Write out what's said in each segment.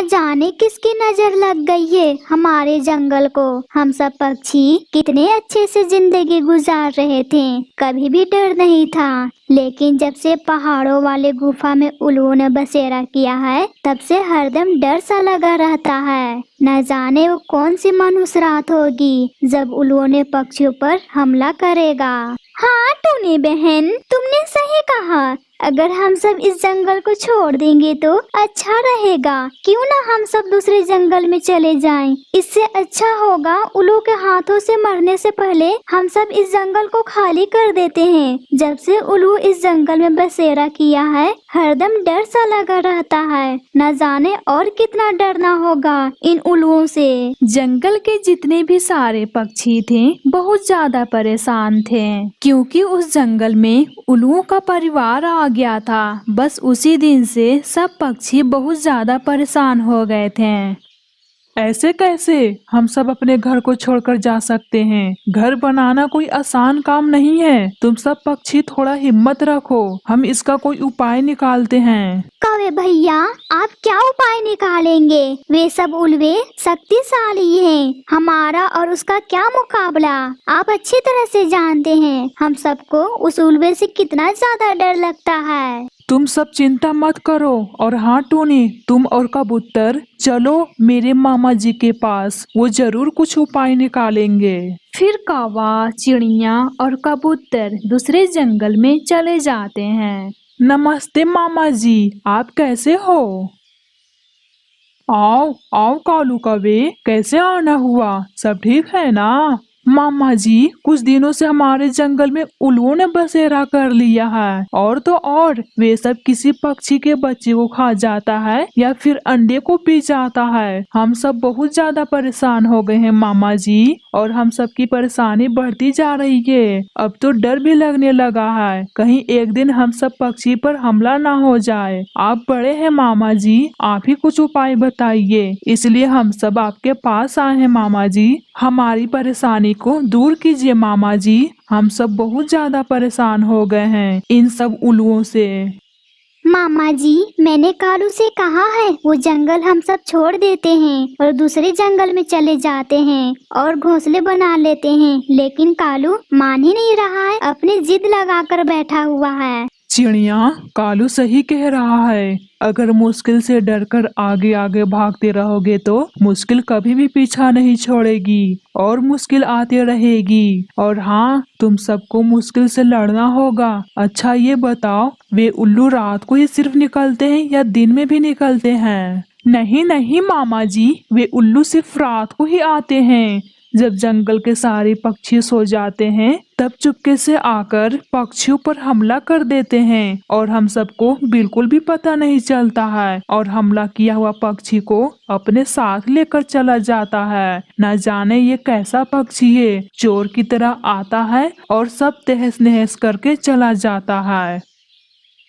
न जाने किसकी नजर लग गई है हमारे जंगल को। हम सब पक्षी कितने अच्छे से जिंदगी गुजार रहे थे, कभी भी डर नहीं था। लेकिन जब से पहाड़ों वाले गुफा में उल्लुओं ने बसेरा किया है, तब से हरदम डर सा लगा रहता है। न जाने वो कौन सी मनुष्य रात होगी जब उल्लुओं ने पक्षियों पर हमला करेगा। हाँ टूनी बहन, तुमने सही कहा। अगर हम सब इस जंगल को छोड़ देंगे तो अच्छा रहेगा। क्यों ना हम सब दूसरे जंगल में चले जाएं। इससे अच्छा होगा उल्लू के हाथों से मरने से पहले हम सब इस जंगल को खाली कर देते हैं। जब से उल्लू इस जंगल में बसेरा किया है, हरदम डर सा लगा रहता है। न जाने और कितना डरना होगा इन उल्लुओं से। जंगल के जितने भी सारे पक्षी थे बहुत ज्यादा परेशान थे, क्योंकि उस जंगल में उल्लुओं का परिवार आ गया था। बस उसी दिन से सब पक्षी बहुत ज्यादा परेशान हो गए थे। ऐसे कैसे हम सब अपने घर को छोड़कर जा सकते हैं? घर बनाना कोई आसान काम नहीं है। तुम सब पक्षी थोड़ा हिम्मत रखो, हम इसका कोई उपाय निकालते हैं। कौवे भैया, आप क्या उपाय निकालेंगे? वे सब उल्वे शक्तिशाली हैं। हमारा और उसका क्या मुकाबला, आप अच्छी तरह से जानते हैं। हम सबको उस उल्वे से कितना ज्यादा डर लगता है। तुम सब चिंता मत करो। और हाँ टूनी, तुम और कबूतर चलो मेरे मामा जी के पास, वो जरूर कुछ उपाय निकालेंगे। फिर कौवा, चिड़िया और कबूतर दूसरे जंगल में चले जाते हैं। नमस्ते मामा जी, आप कैसे हो? आओ आओ कालू कौवे, कैसे आना हुआ? सब ठीक है ना? मामा जी, कुछ दिनों से हमारे जंगल में उल्लुओं ने बसेरा कर लिया है। और तो और वे सब किसी पक्षी के बच्चे को खा जाता है या फिर अंडे को पी जाता है। हम सब बहुत ज्यादा परेशान हो गए हैं मामा जी, और हम सब की परेशानी बढ़ती जा रही है। अब तो डर भी लगने लगा है, कहीं एक दिन हम सब पक्षी पर हमला ना हो जाए। आप बड़े हैं मामा जी, आप ही कुछ उपाय बताइए, इसलिए हम सब आपके पास आए हैं मामा जी। हमारी परेशानी को दूर कीजिए मामा जी, हम सब बहुत ज्यादा परेशान हो गए हैं इन सब उल्लुओं से। मामा जी, मैंने कालू से कहा है वो जंगल हम सब छोड़ देते हैं और दूसरे जंगल में चले जाते हैं और घोंसले बना लेते हैं, लेकिन कालू मान ही नहीं रहा है, अपनी जिद लगाकर बैठा हुआ है। चिड़िया, कालू सही कह रहा है। अगर मुश्किल से डरकर आगे आगे भागते रहोगे तो मुश्किल कभी भी पीछा नहीं छोड़ेगी और मुश्किल आती रहेगी। और हाँ, तुम सबको मुश्किल से लड़ना होगा। अच्छा ये बताओ, वे उल्लू रात को ही सिर्फ निकलते हैं या दिन में भी निकलते हैं? नहीं नहीं मामा जी, वे उल्लू सिर्फ रात को ही आते हैं। जब जंगल के सारे पक्षी सो जाते हैं तब चुपके से आकर पक्षियों पर हमला कर देते हैं और हम सबको बिल्कुल भी पता नहीं चलता है, और हमला किया हुआ पक्षी को अपने साथ लेकर चला जाता है। न जाने ये कैसा पक्षी है, चोर की तरह आता है और सब तहस नहस करके चला जाता है।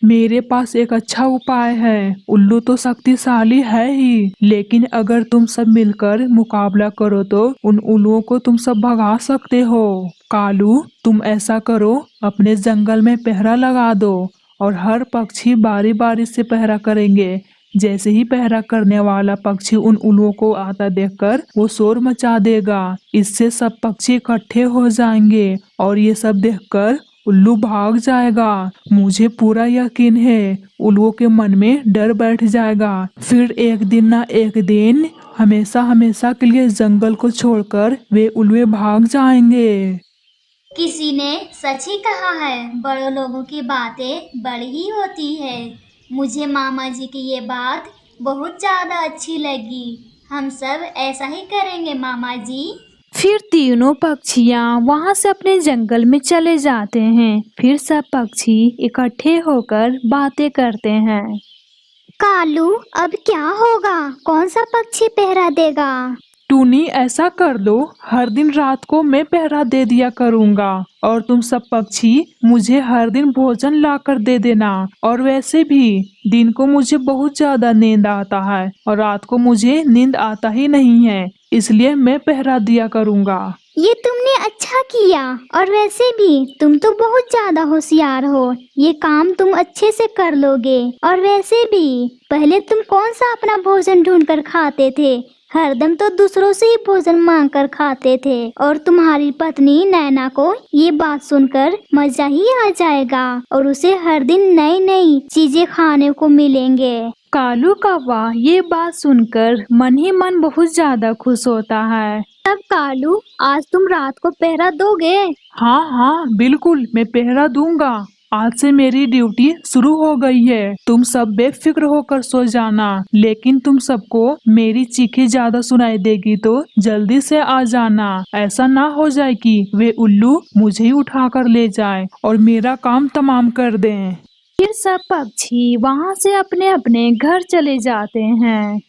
मेरे पास एक अच्छा उपाय है। उल्लू तो शक्तिशाली है ही, लेकिन अगर तुम सब मिलकर मुकाबला करो तो उन उल्लुओं को तुम सब भगा सकते हो। कालू, तुम ऐसा करो, अपने जंगल में पहरा लगा दो और हर पक्षी बारी बारी से पहरा करेंगे। जैसे ही पहरा करने वाला पक्षी उन उल्लुओं को आता देखकर वो शोर मचा देगा। इससे सब पक्षी इकट्ठे हो जाएंगे और ये सब देखकर उल्लू भाग जाएगा। मुझे पूरा यकीन है उल्लुओं के मन में डर बैठ जाएगा। फिर एक दिन ना एक दिन हमेशा हमेशा के लिए जंगल को छोड़कर वे उल्लुए भाग जाएंगे। किसी ने सच ही कहा है, बड़े लोगों की बातें बड़ी ही होती है। मुझे मामा जी की ये बात बहुत ज्यादा अच्छी लगी। हम सब ऐसा ही करेंगे मामा जी। फिर तीनों पक्षियाँ वहाँ से अपने जंगल में चले जाते हैं। फिर सब पक्षी इकट्ठे होकर बातें करते हैं। कालू, अब क्या होगा? कौन सा पक्षी पहरा देगा? टूनी, ऐसा कर लो, हर दिन रात को मैं पहरा दे दिया करूँगा और तुम सब पक्षी मुझे हर दिन भोजन ला कर दे देना। और वैसे भी दिन को मुझे बहुत ज्यादा नींद आता है और रात को मुझे नींद आता ही नहीं है, इसलिए मैं पहरा दिया करूँगा। ये तुमने अच्छा किया। और वैसे भी तुम तो बहुत ज्यादा होशियार हो, ये काम तुम अच्छे से कर लोगे। और वैसे भी पहले तुम कौन सा अपना भोजन ढूंढ कर खाते थे, हरदम तो दूसरों से ही भोजन मांग कर खाते थे। और तुम्हारी पत्नी नैना को ये बात सुनकर मजा ही आ जाएगा और उसे हर दिन नई नई चीजें खाने को मिलेंगे। कालू कौवा ये बात सुनकर मन ही मन बहुत ज्यादा खुश होता है। तब कालू, आज तुम रात को पहरा दोगे? हाँ हाँ बिल्कुल, मैं पहरा दूंगा। आज से मेरी ड्यूटी शुरू हो गई है। तुम सब बेफिक्र होकर सो जाना, लेकिन तुम सबको मेरी चीखें ज्यादा सुनाई देगी तो जल्दी से आ जाना। ऐसा ना हो जाए कि वे उल्लू मुझे ही उठा कर ले जाए और मेरा काम तमाम कर दें। फिर सब पक्षी वहाँ से अपने अपने घर चले जाते हैं।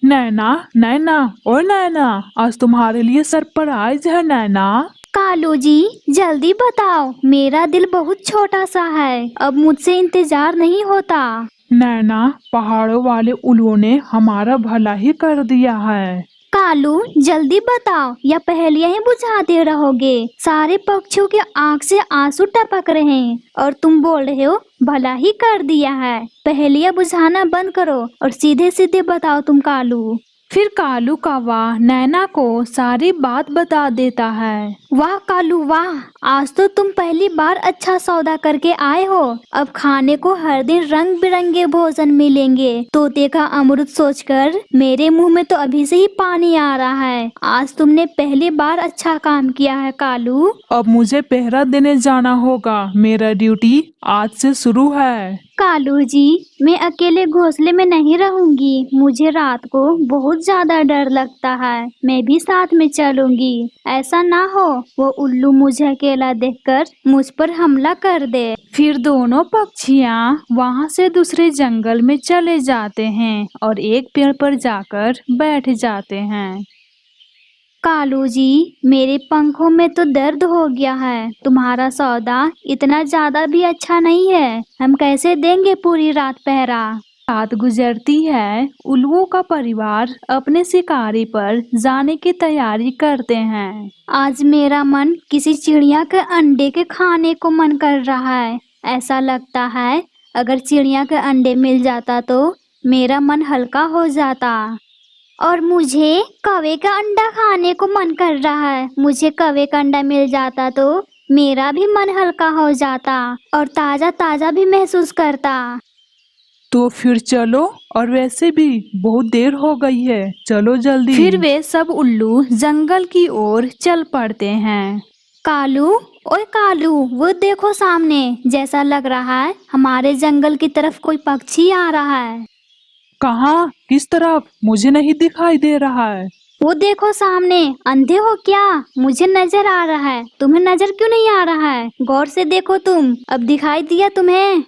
नैना नैना और नैना, आज तुम्हारे लिए सरप्राइज है नैना। कालू जी जल्दी बताओ, मेरा दिल बहुत छोटा सा है, अब मुझसे इंतजार नहीं होता। नैना, पहाड़ों वाले उल्लुओं ने हमारा भला ही कर दिया है। कालू जल्दी बताओ या पहेलियां ही बुझाते रहोगे। सारे पक्षियों के आंख से आंसू टपक रहे हैं और तुम बोल रहे हो भला ही कर दिया है। पहेलियां बुझाना बंद करो और सीधे सीधे बताओ तुम कालू। फिर कालू कौवा नैना को सारी बात बता देता है। वाह कालू वाह, आज तो तुम पहली बार अच्छा सौदा करके आए हो। अब खाने को हर दिन रंग बिरंगे भोजन मिलेंगे। तोते का अमृत सोचकर मेरे मुंह में तो अभी से ही पानी आ रहा है। आज तुमने पहली बार अच्छा काम किया है कालू। अब मुझे पहरा देने जाना होगा, मेरा ड्यूटी आज से शुरू है। कालू जी मैं अकेले घोंसले में नहीं रहूंगी, मुझे रात को बहुत ज्यादा डर लगता है। मैं भी साथ में चलूंगी। ऐसा ना हो वो उल्लू मुझे अकेला देखकर मुझ पर हमला कर दे। फिर दोनों पक्षियाँ वहाँ से दूसरे जंगल में चले जाते हैं और एक पेड़ पर जाकर बैठ जाते हैं। कालू जी मेरे पंखों में तो दर्द हो गया है, तुम्हारा सौदा इतना ज्यादा भी अच्छा नहीं है, हम कैसे देंगे पूरी रात पहरा। रात गुजरती है, उल्लुओं का परिवार अपने शिकारी पर जाने की तैयारी करते हैं। आज मेरा मन किसी चिड़िया के अंडे के खाने को मन कर रहा है। ऐसा लगता है अगर चिड़िया के अंडे मिल जाता तो मेरा मन हल्का हो जाता। और मुझे कौवे का अंडा खाने को मन कर रहा है। मुझे कौवे का अंडा मिल जाता तो मेरा भी मन हल्का हो जाता और ताजा ताजा भी महसूस करता। तो फिर चलो, और वैसे भी बहुत देर हो गई है, चलो जल्दी। फिर वे सब उल्लू जंगल की ओर चल पड़ते हैं। कालू, ओए कालू, वो देखो सामने, जैसा लग रहा है हमारे जंगल की तरफ कोई पक्षी आ रहा है। कहाँ, किस तरफ? मुझे नहीं दिखाई दे रहा है। वो देखो सामने। अंधे हो क्या? मुझे नजर आ रहा है, तुम्हें नजर क्यों नहीं आ रहा है? गौर से देखो तुम, अब दिखाई दिया तुम्हें?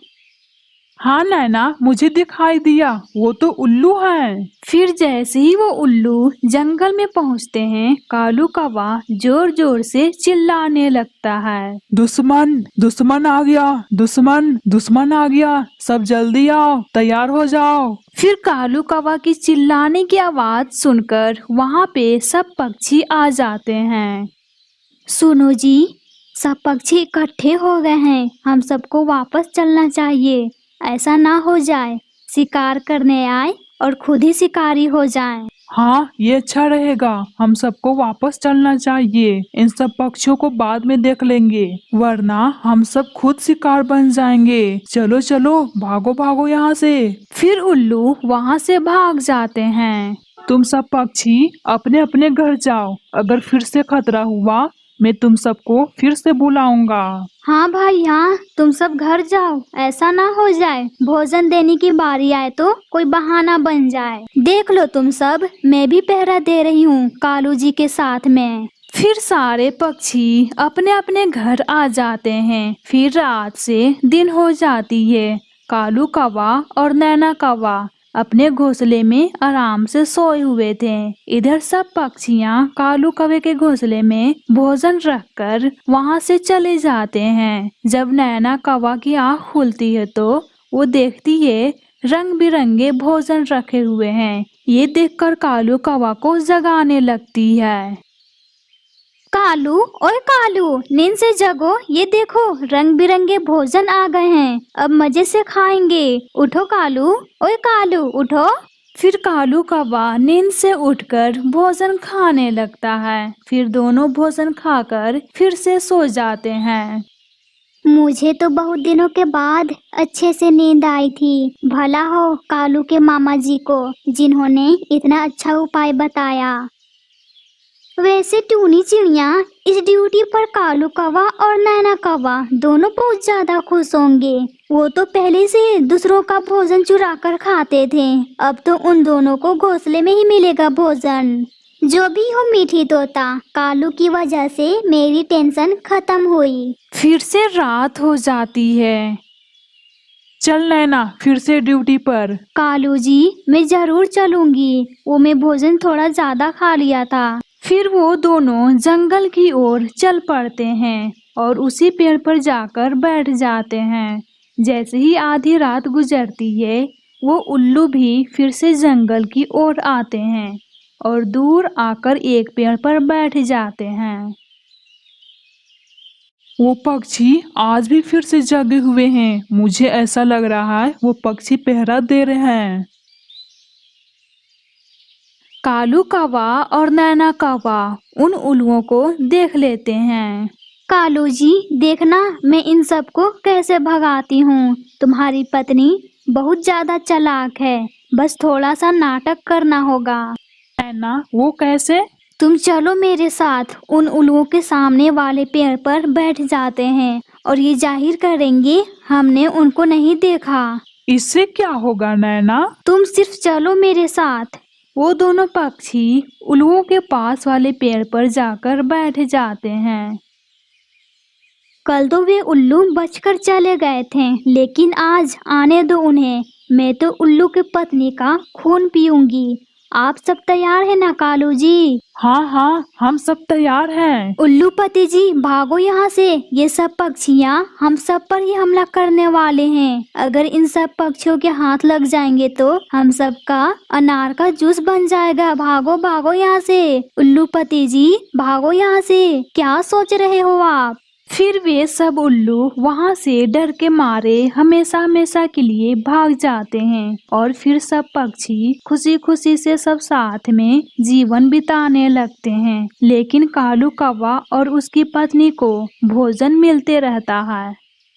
हाँ नैना, मुझे दिखाई दिया, वो तो उल्लू है। फिर जैसे ही वो उल्लू जंगल में पहुंचते हैं, कालू कौवा जोर जोर से चिल्लाने लगता है, दुश्मन दुश्मन आ गया, दुश्मन दुश्मन आ गया, सब जल्दी आओ, तैयार हो जाओ। फिर कालू कौवा की चिल्लाने की आवाज सुनकर वहाँ पे सब पक्षी आ जाते हैं। सुनो जी, सब पक्षी इकट्ठे हो गए हैं, हम सबको वापस चलना चाहिए। ऐसा ना हो जाए शिकार करने आए और खुद ही शिकारी हो जाएं। हाँ, ये अच्छा रहेगा, हम सबको वापस चलना चाहिए। इन सब पक्षियों को बाद में देख लेंगे, वरना हम सब खुद शिकार बन जाएंगे। चलो चलो, भागो भागो यहाँ से। फिर उल्लू वहाँ से भाग जाते हैं। तुम सब पक्षी अपने अपने घर जाओ, अगर फिर से खतरा हुआ मैं तुम सबको फिर से बुलाऊंगा। हाँ भाई हाँ, तुम सब घर जाओ, ऐसा ना हो जाए भोजन देने की बारी आए तो कोई बहाना बन जाए। देख लो तुम सब, मैं भी पहरा दे रही हूँ कालू जी के साथ में। फिर सारे पक्षी अपने अपने घर आ जाते हैं। फिर रात से दिन हो जाती है। कालू कौवा और नैना कौवा अपने घोंसले में आराम से सोए हुए थे। इधर सब पक्षियाँ कालू कौवे के घोंसले में भोजन रखकर वहाँ से चले जाते हैं। जब नैना कौवा की आँख खुलती है तो वो देखती है रंग बिरंगे भोजन रखे हुए हैं। ये देखकर कालू कौवा को जगाने लगती है। कालू, ओए कालू, नींद से जगो, ये देखो रंग बिरंगे भोजन आ गए हैं, अब मजे से खाएंगे। उठो कालू, ओए कालू उठो। फिर कालू कौवा नींद से उठकर भोजन खाने लगता है। फिर दोनों भोजन खाकर फिर से सो जाते हैं। मुझे तो बहुत दिनों के बाद अच्छे से नींद आई थी। भला हो कालू के मामा जी को, जिन्होंने इतना अच्छा उपाय बताया। वैसे टूनी चिड़िया, इस ड्यूटी पर कालू कौवा और नैना कौवा दोनों बहुत ज्यादा खुश होंगे। वो तो पहले से दूसरों का भोजन चुरा कर खाते थे, अब तो उन दोनों को घोंसले में ही मिलेगा भोजन। जो भी हो मीठी तोता, कालू की वजह से मेरी टेंशन खत्म हुई। फिर से रात हो जाती है। चल नैना, फिर से ड्यूटी पर। कालू जी, मैं जरूर चलूंगी, वो मैं भोजन थोड़ा ज्यादा खा लिया था। फिर वो दोनों जंगल की ओर चल पड़ते हैं और उसी पेड़ पर जाकर बैठ जाते हैं। जैसे ही आधी रात गुजरती है, वो उल्लू भी फिर से जंगल की ओर आते हैं और दूर आकर एक पेड़ पर बैठ जाते हैं। वो पक्षी आज भी फिर से जगे हुए हैं। मुझे ऐसा लग रहा है वो पक्षी पहरा दे रहे हैं। कालू कौवा और नैना कौवा उन उल्लुओं को देख लेते हैं। कालू जी, देखना मैं इन सबको कैसे भगाती हूँ। तुम्हारी पत्नी बहुत ज्यादा चालाक है, बस थोड़ा सा नाटक करना होगा। नैना, वो कैसे? तुम चलो मेरे साथ, उन उल्लुओं के सामने वाले पेड़ पर बैठ जाते हैं और ये जाहिर करेंगे हमने उनको नहीं देखा। इससे क्या होगा नैना? तुम सिर्फ चलो मेरे साथ। वो दोनों पक्षी उल्लुओं के पास वाले पेड़ पर जाकर बैठ जाते हैं। कल तो वे उल्लू बचकर चले गए थे, लेकिन आज आने दो उन्हें। मैं तो उल्लू की पत्नी का खून पीऊंगी। आप सब तैयार हैं ना कालू जी? हाँ हाँ, हम सब तैयार हैं। उल्लू पति जी, भागो यहाँ से। ये सब पक्षियाँ हम सब पर ही हमला करने वाले हैं। अगर इन सब पक्षियों के हाथ लग जाएंगे तो हम सब का अनार का जूस बन जाएगा। भागो भागो यहाँ से। उल्लू पति जी, भागो यहाँ से। क्या सोच रहे हो आप? फिर वे सब उल्लू वहां से डर के मारे हमेशा हमेशा के लिए भाग जाते हैं और फिर सब पक्षी खुशी खुशी से सब साथ में जीवन बिताने लगते हैं। लेकिन कालू कौवा और उसकी पत्नी को भोजन मिलते रहता है।